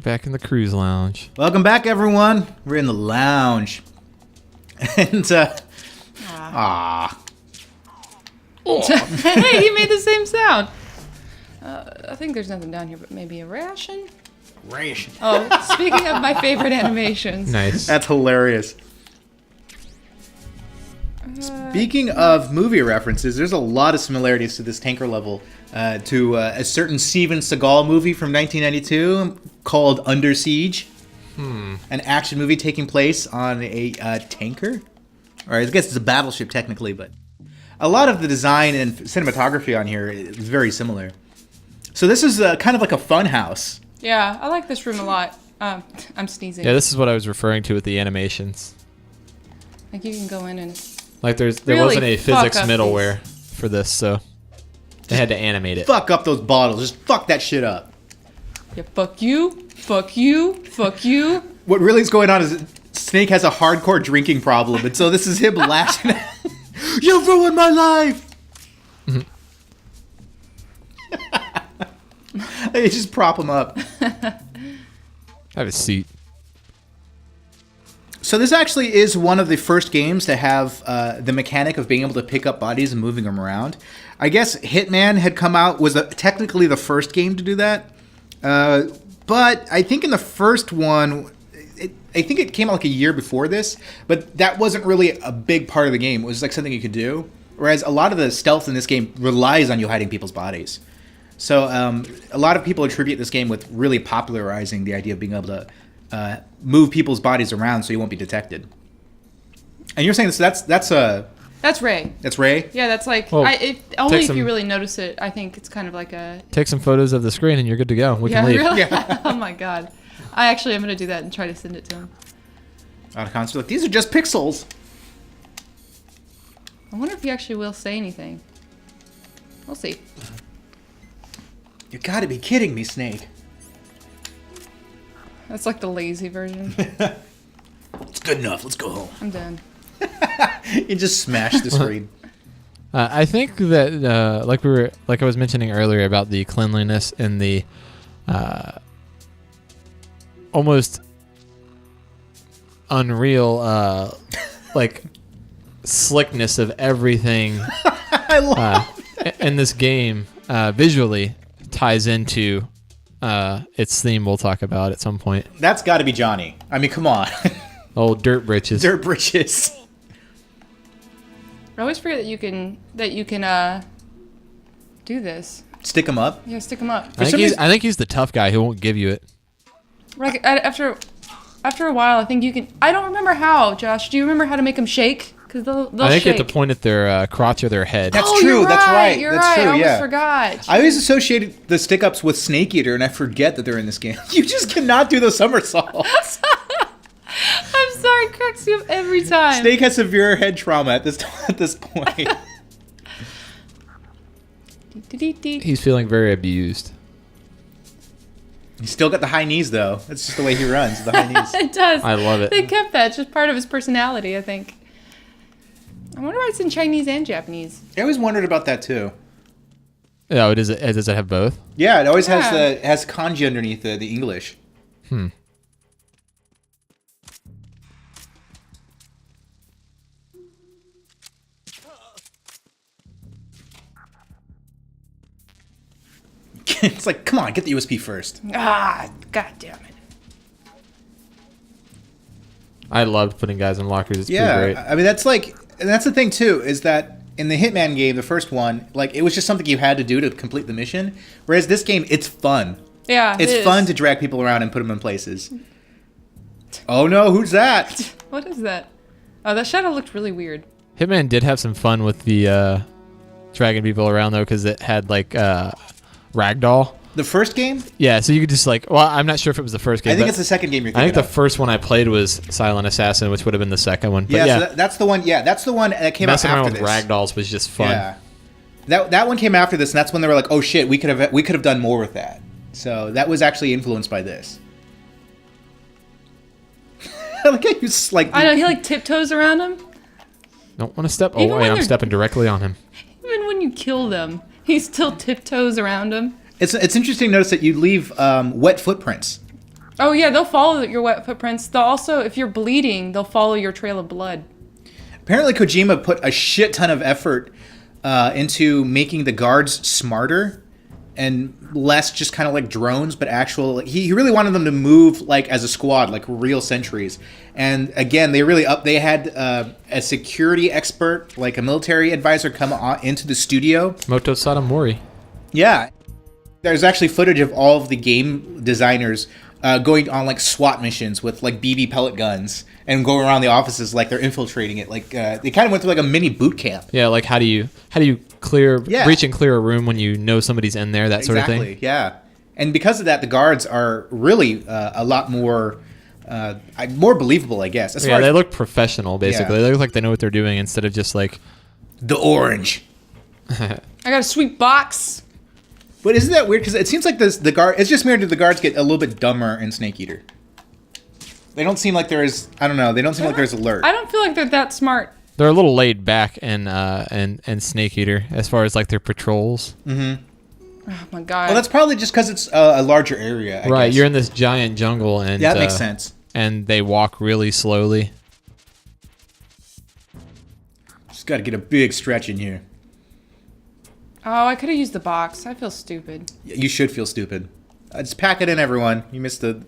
back in the cruise lounge. Welcome back, everyone. We're in the lounge. And, Hey, he made the same sound. I think there's nothing down here, but maybe a ration? Ration. Oh, speaking of my favorite animations. Nice. That's hilarious. Speaking of movie references, there's a lot of similarities to this tanker level to a certain Steven Seagal movie from 1992 called Under Siege. An action movie taking place on a tanker. Or I guess it's a battleship technically, but a lot of the design and cinematography on here is very similar. So this is kind of like a fun house. Yeah, I like this room a lot. I'm sneezing. Yeah, this is what I was referring to with the animations. Like you can go in and... Like there Really wasn't a physics fuck up middleware for this, so they had to animate it. Fuck up those bottles. Just fuck that shit up. Yeah, fuck you, fuck you, fuck you. What really is going on is Snake has a hardcore drinking problem, and so this is him lashing out. You ruined my life! They just prop him up. Have a seat. So this actually is one of the first games to have the mechanic of being able to pick up bodies and moving them around. I guess Hitman had come out, was technically the first game to do that. But I think in the first one, I think it came out like a year before this, but that wasn't really a big part of the game. It was like something you could do. Whereas a lot of the stealth in this game relies on you hiding people's bodies. So a lot of people attribute this game with really popularizing the idea of being able to move people's bodies around so you won't be detected. And you're saying that's Ray. That's Ray? Yeah, that's like Well, only if some- you really notice it. I think it's kind of like a Take some photos of the screen and you're good to go. We can leave. Really? Yeah. Oh my god. I'm gonna do that and try to send it to him. Out of concert, like, these are just pixels. I wonder if he actually will say anything. We'll see. You gotta be kidding me, Snake. That's like the lazy version. It's good enough. Let's go home. I'm done. You just smashed the screen. I think that like I was mentioning earlier about the cleanliness and the almost unreal like slickness of everything I love in this game visually ties into its theme we'll talk about at some point. That's got to be Johnny. I mean, come on. Old dirt britches. Dirt britches. I always forget that you can do this. Stick them up. Yeah, stick them up. I think he's the tough guy who won't give you it. Like after a while, I think you can. I don't remember how, Josh. Do you remember how to make them shake? Because they'll I think shake. you have to point at their crotch or their head. That's oh, true. You're That's right. You're That's right. true. I almost Yeah. forgot. I always associated the stick ups with Snake Eater, and I forget that they're in this game. You just cannot do those somersaults. I'm sorry, it cracks you up every time. Snake has severe head trauma at this point. He's feeling very abused. He's still got the high knees, though. That's just the way he runs, the high knees. It does. I love it. They kept that. It's just part of his personality, I think. I wonder why it's in Chinese and Japanese. I always wondered about that, too. Oh, does it have both? Yeah, it always has kanji underneath the English. It's like, come on, get the USB first. Ah, god damn it. I loved putting guys in lockers. It's pretty great. I mean, that's the thing, too, is that in the Hitman game, the first one, like, it was just something you had to do to complete the mission. Whereas this game, it's fun. Yeah, It's fun to drag people around and put them in places. Oh no, who's that? What is that? Oh, that shadow looked really weird. Hitman did have some fun with the dragging people around, though, because it had, like, ragdoll. The first game? Yeah, so you could just, like... Well, I'm not sure if it was the first game. I think but it's the second game you're I thinking think the of. first one I played was Silent Assassin, which would have been the second one. But Yeah, so that's the one. Yeah, that's the one that came out messing around after with this. ragdolls was just fun. Yeah, that one came after this, and that's when they were like, "Oh shit, we could have done more with that." So that was actually influenced by this. Look at you, like I know, he like tiptoes around him. Don't want to step... Even Oh, when wait, I'm they're- stepping directly on him. Even when you kill them, he still tiptoes around him. It's interesting to notice that you leave wet footprints. Oh yeah, they'll follow your wet footprints. They'll also, if you're bleeding, they'll follow your trail of blood. Apparently, Kojima put a shit ton of effort into making the guards smarter and less just kind of like drones, but actual. He really wanted them to move like as a squad, like real sentries. And again, they had a security expert, like a military advisor, come into the studio. Moto Satomori. Yeah, there's actually footage of all of the game designers going on like SWAT missions with like BB pellet guns and going around the offices like they're infiltrating it. Like they kind of went through like a mini boot camp. Yeah, like how do you breach and clear a room when you know somebody's in there, that sort of thing. Exactly, yeah. And because of that, the guards are really a lot more believable, I guess. Yeah, they look professional, basically. Yeah. They look like they know what they're doing instead of just like... the orange. I got a sweet box. But isn't that weird? Because it seems like the guard. It's just weird that the guards get a little bit dumber in Snake Eater. They don't seem like they're as, I don't know. They don't seem like they're as alert. I don't feel like they're that smart. They're a little laid back in Snake Eater as far as like their patrols. Mm-hmm. Oh my god. Well, that's probably just because it's a larger area. I guess. You're in this giant jungle, and yeah, that makes sense. And they walk really slowly. Just got to get a big stretch in here. Oh, I could have used the box. I feel stupid. You should feel stupid. Just pack it in, everyone. You missed the.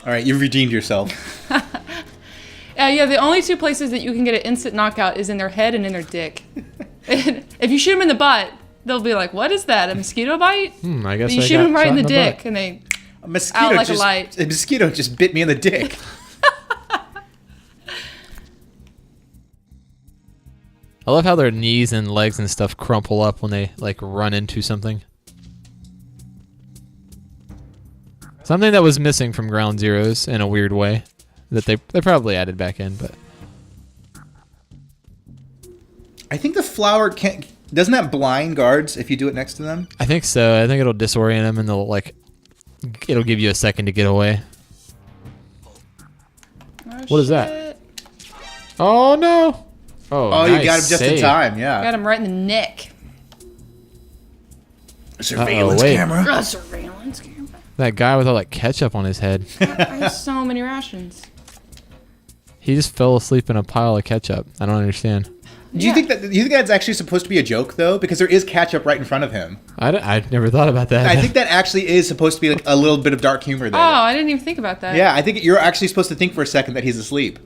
All right, you've redeemed yourself. Yeah, the only two places that you can get an instant knockout is in their head and in their dick. And if you shoot them in the butt, they'll be like, "What is that? A mosquito bite?" I guess but you shoot them right in the dick, and they a mosquito out like just, a light. A mosquito just bit me in the dick. I love how their knees and legs and stuff crumple up when they like run into something. Something that was missing from Ground Zeroes in a weird way that they probably added back in, but I think the flower doesn't that blind guards if you do it next to them? I think so. I think it'll disorient them and it'll give you a second to get away. What is that? Oh no! Oh, nice, you got him just save. in time. Yeah. Got him right in the neck. Surveillance wait. camera. Surveillance camera. That guy with all that ketchup on his head. I have so many rations. He just fell asleep in a pile of ketchup. I don't understand. Do you think that's actually supposed to be a joke though? Because there is ketchup right in front of him. I never thought about that. I think that actually is supposed to be like a little bit of dark humor there. Oh, I didn't even think about that. Yeah, I think you're actually supposed to think for a second that he's asleep.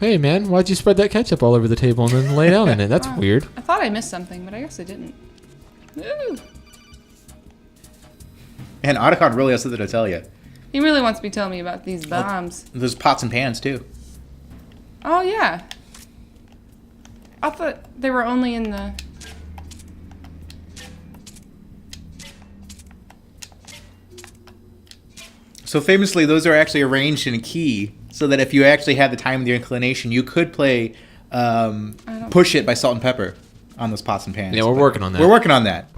Hey man, why'd you spread that ketchup all over the table and then lay down in it? That's weird. I thought I missed something, but I guess I didn't. Ooh. And Otacon really has something to tell you. He really wants me to tell me about these bombs. There's pots and pans too. Oh, yeah. I thought they were only in the... So famously, those are actually arranged in a key so that if you actually had the time and the inclination, you could play Push It by Salt and Pepper on those pots and pans. Yeah, we're working on that. We're working on that.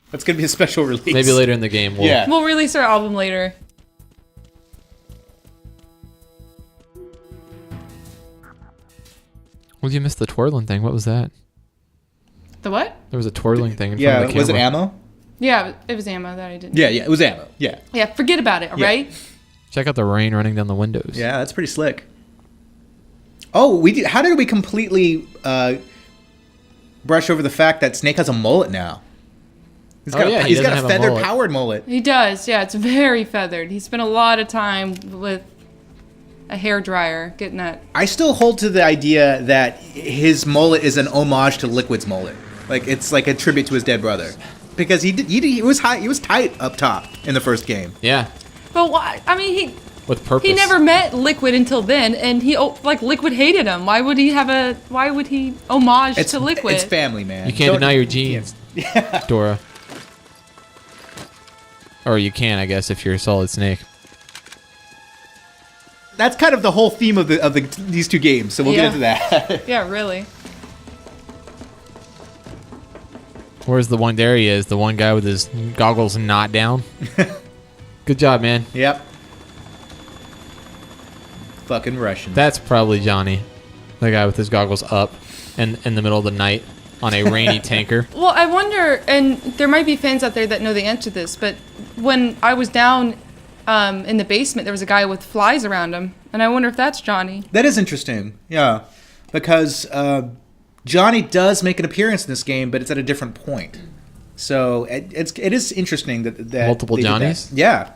That's going to be a special release. Maybe later in the game. We'll release our album later. Well, you missed the twirling thing. What was that? The what? There was a twirling thing in front of the camera. Was it ammo? Yeah, it was ammo that I didn't. Yeah, it was ammo. Yeah. Yeah, forget about it, all right? Check out the rain running down the windows. Yeah, that's pretty slick. Oh, how did we completely brush over the fact that Snake has a mullet now? He's got a feather-powered mullet. He does, yeah. It's very feathered. He spent a lot of time with a hairdryer getting that. I still hold to the idea that his mullet is an homage to Liquid's mullet. Like, it's like a tribute to his dead brother. Because he was tight up top in the first game. Yeah. But why? I mean, with purpose. He never met Liquid until then, and Liquid hated him. Why would he homage to Liquid? It's family, man. You can't deny your genes, yeah. Dora. Or you can, I guess, if you're a Solid Snake. That's kind of the whole theme of these two games, so we'll get into that. Yeah, really. Where's the one? There he is, the one guy with his goggles not down. Good job, man. Yep. Fucking Russian. That's probably Johnny, the guy with his goggles up, and in the middle of the night. on a rainy tanker. Well, I wonder, and there might be fans out there that know the answer to this, but when I was down in the basement, there was a guy with flies around him, and I wonder if that's Johnny. That is interesting, yeah, because Johnny does make an appearance in this game, but it's at a different point. So it is interesting that Multiple they did that. Johnnies? Yeah,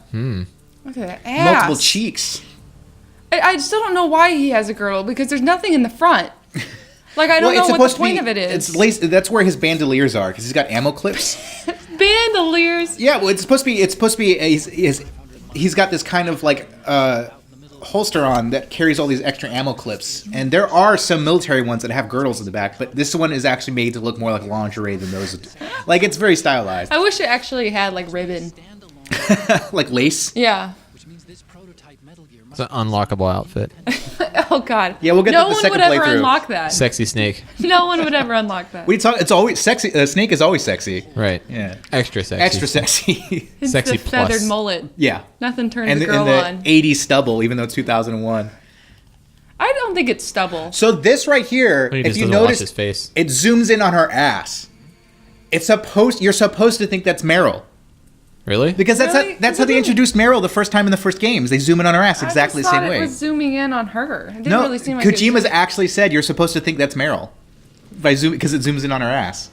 Look at that ass. multiple cheeks. I still don't know why he has a girdle, because there's nothing in the front. Like, I don't know what the point of it is. That's where his bandoliers are, because he's got ammo clips. Bandoliers. Yeah, well, it's supposed to be. He's got this kind of like holster on that carries all these extra ammo clips, and there are some military ones that have girdles in the back, but this one is actually made to look more like lingerie than those. Like, it's very stylized. I wish it actually had like ribbon. Like lace. Yeah. It's an unlockable outfit. Oh God. Yeah, we'll get no the second one would ever playthrough. unlock that. Sexy snake. No one would ever unlock that. What are you talking? It's always sexy. Snake is always sexy. Right. Yeah. Extra sexy. Extra sexy. It's sexy the feathered plus. mullet. Yeah. Nothing turns And a girl the on. 80s stubble, even though it's 2001. I don't think it's stubble. So this right here, He if just you doesn't wash notice, his face. it zooms in on her ass. You're supposed to think that's Meryl. Really? Because Really? that's how they introduced Meryl the first time in the first games. They zoom in on her ass exactly the I just same thought way. it was zooming in on her. It didn't No, really seem like it was Kojima's zooming- actually said you're supposed to think that's Meryl because it zooms in on her ass.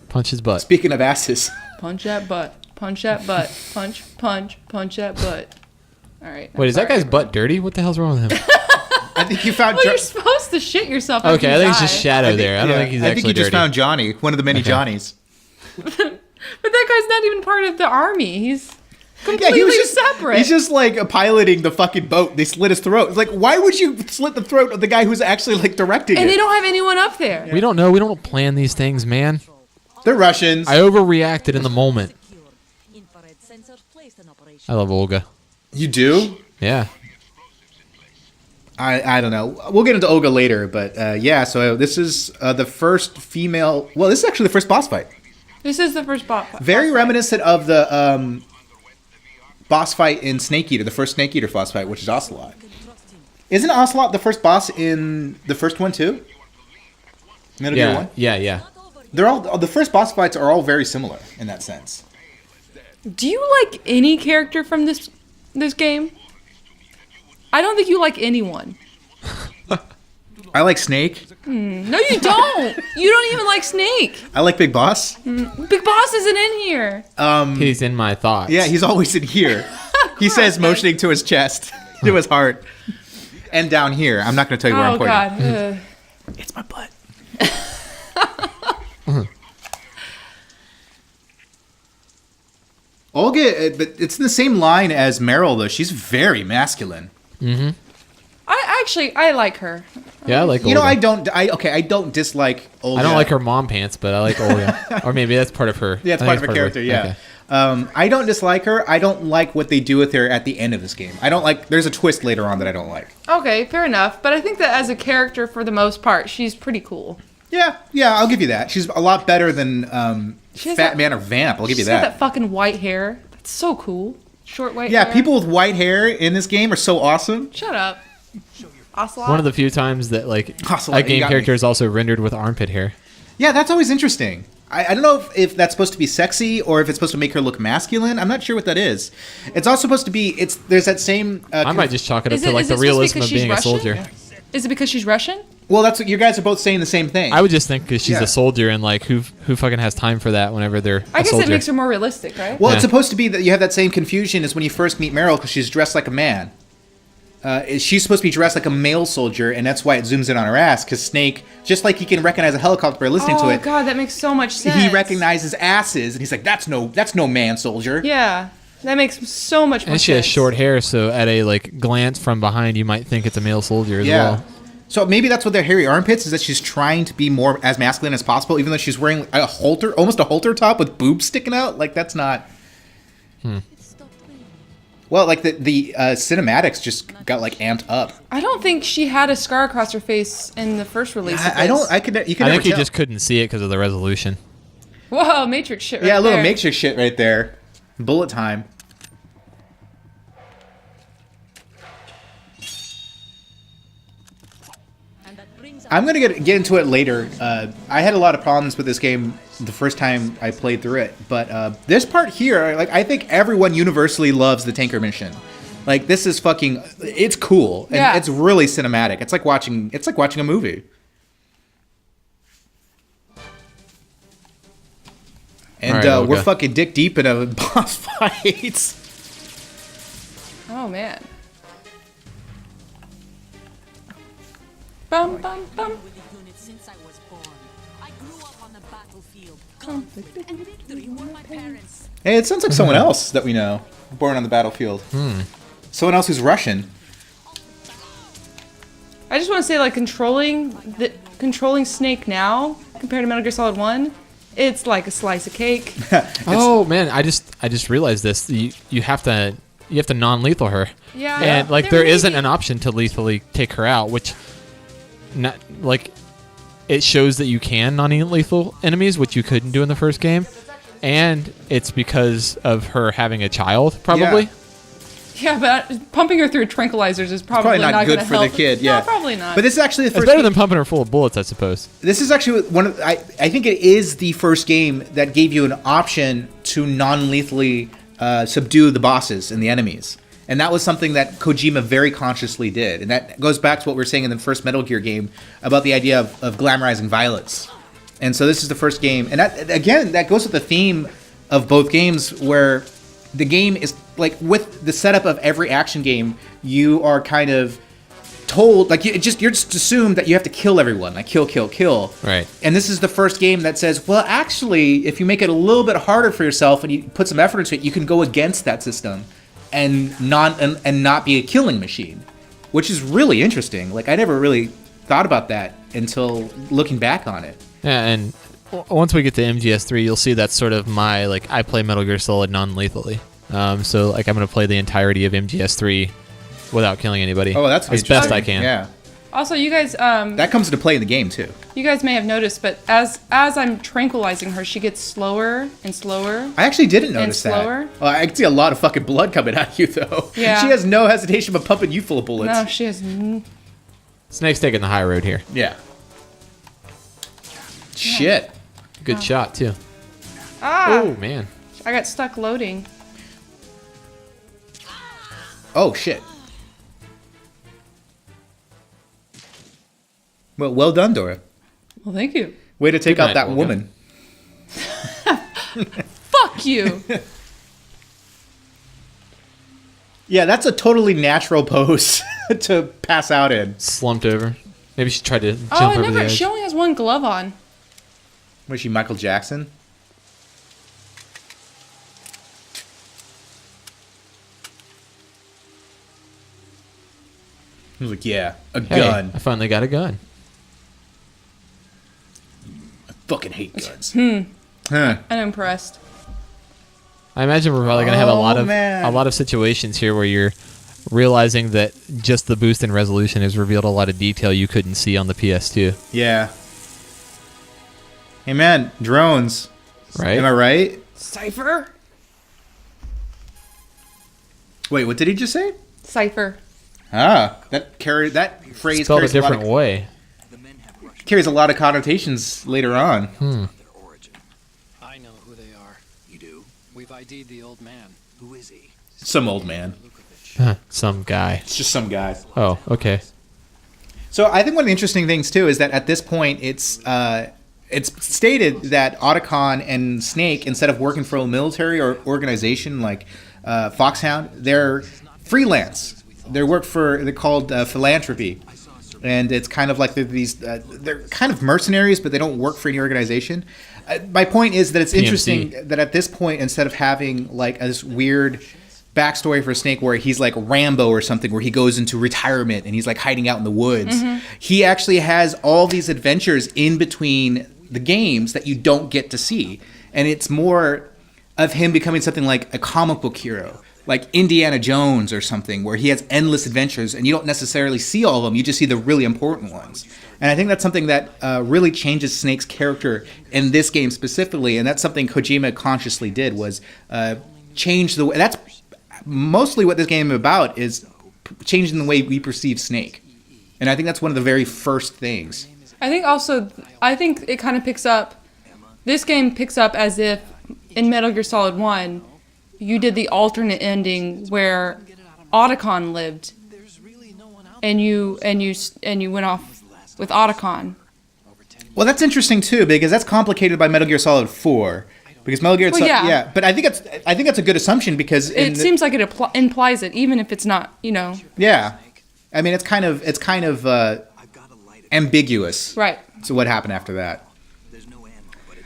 Punch his butt. Speaking of asses, Punch that butt. Punch that butt. Punch, punch, punch that butt. All right. Wait, is that guy's butt dirty? What the hell's wrong with him? I think you found. Well, you're supposed to shit yourself. after Okay, you I think it's die. just shadow there. I don't think he's I actually think you just dirty. found Johnny, one of the many Johnnies. But that guy's not even part of the army. He's Yeah, completely he was just separate. He's just like piloting the fucking boat. They slit his throat. It's like, why would you slit the throat of the guy who's actually like directing and it? they don't have anyone up there. We don't know. We don't plan these things, man. They're Russians. I overreacted in the moment. I love Olga. You do? Yeah. I don't know. We'll get into Olga later, but yeah. So this is the first female. Well, this is actually the first boss fight. This is the first boss. Very reminiscent of the boss fight in Snake Eater, the first Snake Eater boss fight, which is Ocelot. Isn't Ocelot the first boss in the first one too? Metal Gear Yeah. 1? Yeah. They're all the first boss fights are all very similar in that sense. Do you like any character from this game? I don't think you like anyone. I like Snake. No, you don't. You don't even like Snake. I like Big Boss. Big Boss isn't in here. He's in my thoughts. Yeah, he's always in here. He says, motioning to his chest, to his heart, and down here. I'm not going to tell you where I'm Oh pointing. God. It's my butt. Olga, but it's in the same line as Meryl, though. She's very masculine. I like her. Yeah, I like Olga. You know, I don't dislike Olga. I don't like her mom pants, but I like Olga. Or maybe that's part of her. Yeah, it's I part think of her character, yeah. Okay. I don't dislike her. I don't like what they do with her at the end of this game. I don't like... There's a twist later on that I don't like. Okay, fair enough. But I think that as a character, for the most part, she's pretty cool. Yeah, I'll give you that. She's a lot better than She has Fat that- Man or Vamp. I'll give you She's got that. that fucking white hair. That's so cool. Short white Yeah, hair. people with white hair in this game are so awesome. Shut up. Ocelot. One of the few times that like Ocelot, a you game got character me. is also rendered with armpit hair. Yeah, that's always interesting. I don't know if that's supposed to be sexy or if it's supposed to make her look masculine. I'm not sure what that is. It's also supposed to be... There's that same... I might just chalk it up Is to it- like is the it supposed to be realism 'cause of she's being a Russian? soldier. Is it because she's Russian? Well, that's what you guys are both saying the same thing. I would just think because she's Yeah. a soldier and like who fucking has time for that whenever they're I a guess soldier. it makes her more realistic, right? Well, Yeah. it's supposed to be that you have that same confusion as when you first meet Meryl because she's dressed like a man. She's supposed to be dressed like a male soldier, and that's why it zooms in on her ass. Because Snake, just like he can recognize a helicopter by listening to Oh it, God, that makes so much sense. he recognizes asses, and he's like, "That's no man soldier." Yeah, that makes so much more and sense. she has short hair, so at a like glance from behind, you might think it's a male soldier as Yeah. well. So maybe that's what their hairy armpits is, that she's trying to be more as masculine as possible, even though she's wearing a halter, almost a halter top with boobs sticking out. Like that's not. Well, like the cinematics just got like amped up. I don't think she had a scar across her face in the first release. of I don't. this. I could. You can. I never think you tell. just couldn't see it because of the resolution. Whoa, Matrix shit. Right Yeah, a little there. Matrix shit right there. Bullet time. I'm gonna get into it later. I had a lot of problems with this game the first time I played through it, but this part here, like, I think everyone universally loves the tanker mission. Like, this is fucking, it's cool and it's really cinematic. It's like watching a movie. And right, we're fucking dick deep in a boss fight. Oh man. Bum bum bum. With the unit since I was born. I grew up on the battlefield. Conflict and victory were my parents. Hey, it sounds like someone else that we know, born on the battlefield. Someone else who's Russian. I just want to say, like, controlling Snake now compared to Metal Gear Solid 1, it's like a slice of cake. Oh man, I just realized this. You have to non-lethal her. Yeah. And like there isn't an option to lethally take her out, which not like it shows that you can non-lethal enemies, which you couldn't do in the first game. And it's because of her having a child, probably. Yeah. Yeah, but pumping her through tranquilizers is probably Probably not not good gonna for help. the kid. Yeah, No, probably not. But this is actually the It's first. better game- than pumping her full of bullets, I suppose. This is actually one of I think it is the first game that gave you an option to non-lethally subdue the bosses and the enemies, and that was something that Kojima very consciously did, and that goes back to what we were saying in the first Metal Gear game about the idea of glamorizing violence. And so this is the first game, and that again that goes with the theme of both games, where the game is like with the setup of every action game, you are kind of told like you're just assumed that you have to kill everyone, like kill. Right. And this is the first game that says, well, actually, if you make it a little bit harder for yourself and you put some effort into it, you can go against that system and not be a killing machine, which is really interesting. Like I never really thought about that until looking back on it. Yeah, and once we get to MGS3, you'll see that's sort of my like I play Metal Gear Solid non-lethally. So like I'm gonna play the entirety of MGS3 without killing anybody. Oh, that's as best I can. Yeah, Also, you guys, that comes into play in the game too. you guys may have noticed, but as I'm tranquilizing her, she gets slower and slower. I actually didn't notice slower? that. Well, I can see a lot of fucking blood coming out of you though. Yeah. She has no hesitation but pumping you full of bullets. No, she has. Snake's taking the high road here. Yeah. Shit. Good shot too. Ah! Oh man. I got stuck loading. Oh shit. Well done, Dora. Well, thank you. Way to take Good out night, that Olga. woman. Fuck you. Yeah, that's a totally natural pose to pass out in. Slumped over. Maybe she tried to jump Oh, I over the never. edge. She only has one glove on. Was she Michael Jackson? He was like, yeah, a Hey, gun. I finally got a gun. I fucking hate guns. I'm impressed. I imagine we're probably gonna have Oh, man. a lot of situations here where you're realizing that just the boost in resolution has revealed a lot of detail you couldn't see on the PS2. Yeah. Hey man, drones. Right? Am I right? Cypher? Wait, what did he just say? Cypher. Ah, that phrase Spelled a carries a, lot different of, way. carries a lot of connotations later on. Their origin. I know who they are. You do? We've ID'd the old man. Who is he? Some old man. Huh, some guy. It's just some guy. Oh, okay. So I think one of the interesting things too is that at this point it's stated that Otacon and Snake, instead of working for a military or organization like Foxhound, they're freelance. They're called philanthropy, and it's kind of like they're kind of mercenaries, but they don't work for any organization. My point is that it's interesting that at this point, instead of having like this weird backstory for Snake where he's like Rambo or something, where he goes into retirement and he's like hiding out in the woods, he actually has all these adventures in between the games that you don't get to see, and it's more of him becoming something like a comic book hero, like Indiana Jones or something, where he has endless adventures and you don't necessarily see all of them, you just see the really important ones. And I think that's something that really changes Snake's character in this game specifically, and that's something Kojima consciously did, was change the way. That's mostly what this game is about, is changing the way we perceive Snake. And I think that's one of the very first things. I think it kind of picks up. This game picks up as if in Metal Gear Solid 1, you did the alternate ending where Otacon lived, and you went off with Otacon. Well, that's interesting too, because that's complicated by Metal Gear Solid 4. Because Metal Gear Solid, yeah. But I think that's a good assumption because It seems like it implies it, even if it's not, Yeah, I mean it's kind of ambiguous. Right. So what happened after that?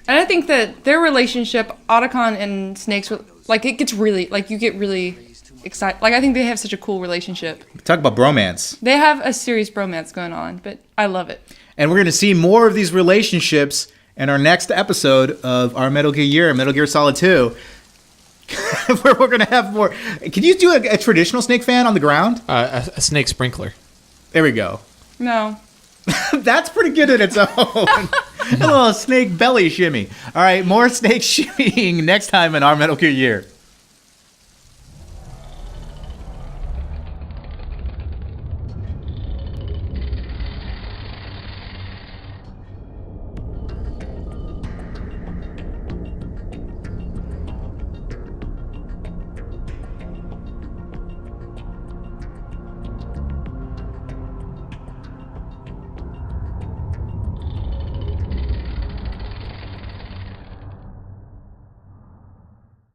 And I think that their relationship, Otacon and Snake's, like it gets really, like you get really excited. Like I think they have such a cool relationship. Talk about bromance. They have a serious bromance going on, but I love it. And we're going to see more of these relationships in our next episode of our Metal Gear year, Metal Gear Solid 2, where we're going to have more. Can you do a traditional Snake fan on the ground? A snake sprinkler. There we go. No. That's pretty good in its own. A little snake belly shimmy. All right, more snake shimmying next time in our Metal Gear year.